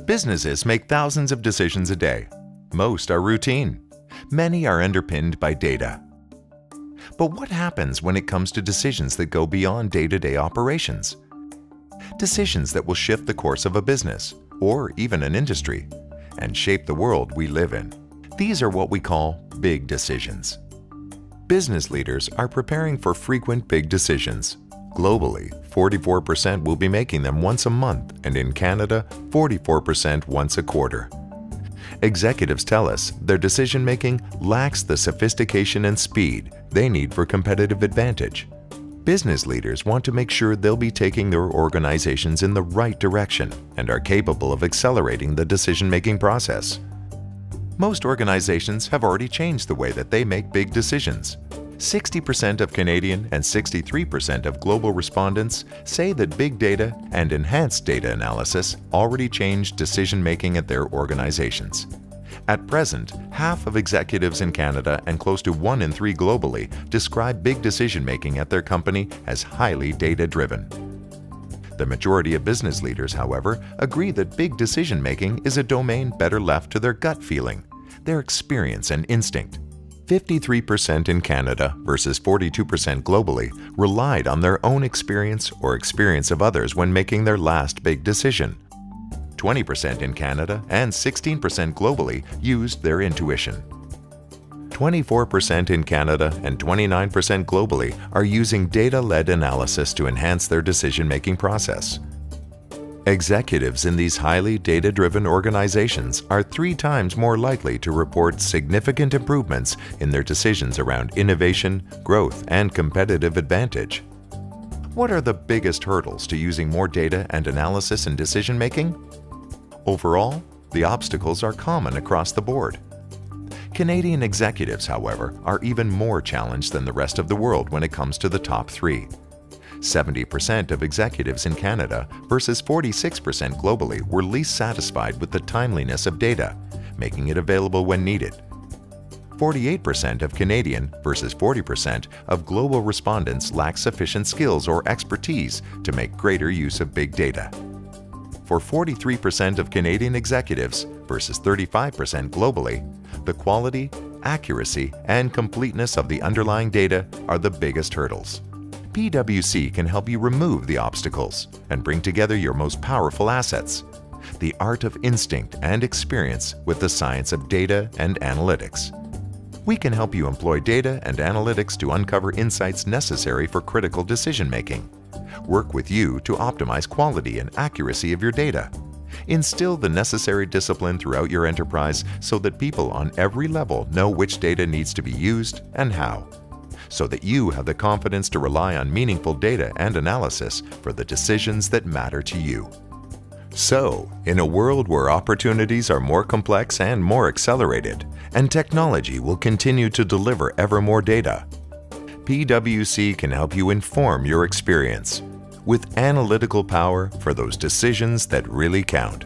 Businesses make thousands of decisions a day. Most are routine. Many are underpinned by data. But what happens when it comes to decisions that go beyond day-to-day operations? Decisions that will shift the course of a business, or even an industry, and shape the world we live in. These are what we call big decisions. Business leaders are preparing for frequent big decisions. Globally, 44% will be making them once a month, and in Canada, 44% once a quarter. Executives tell us their decision-making lacks the sophistication and speed they need for competitive advantage. Business leaders want to make sure they'll be taking their organizations in the right direction and are capable of accelerating the decision-making process. Most organizations have already changed the way that they make big decisions. 60% of Canadian and 63% of global respondents say that big data and enhanced data analysis already changed decision-making at their organizations. At present, half of executives in Canada and close to 1 in 3 globally describe big decision-making at their company as highly data-driven. The majority of business leaders, however, agree that big decision-making is a domain better left to their gut feeling, their experience and instinct. 53% in Canada versus 42% globally relied on their own experience or experience of others when making their last big decision. 20% in Canada and 16% globally used their intuition. 24% in Canada and 29% globally are using data-led analysis to enhance their decision-making process. Executives in these highly data-driven organizations are 3 times more likely to report significant improvements in their decisions around innovation, growth, and competitive advantage. What are the biggest hurdles to using more data and analysis in decision-making? Overall, the obstacles are common across the board. Canadian executives, however, are even more challenged than the rest of the world when it comes to the top 3. 70% of executives in Canada versus 46% globally were least satisfied with the timeliness of data, making it available when needed. 48% of Canadian versus 40% of global respondents lack sufficient skills or expertise to make greater use of big data. For 43% of Canadian executives versus 35% globally, the quality, accuracy, and completeness of the underlying data are the biggest hurdles. PwC can help you remove the obstacles and bring together your most powerful assets, the art of instinct and experience with the science of data and analytics. We can help you employ data and analytics to uncover insights necessary for critical decision-making, work with you to optimize quality and accuracy of your data, instill the necessary discipline throughout your enterprise so that people on every level know which data needs to be used and how, so that you have the confidence to rely on meaningful data and analysis for the decisions that matter to you. So, in a world where opportunities are more complex and more accelerated, and technology will continue to deliver ever more data, PwC can help you inform your experience with analytical power for those decisions that really count.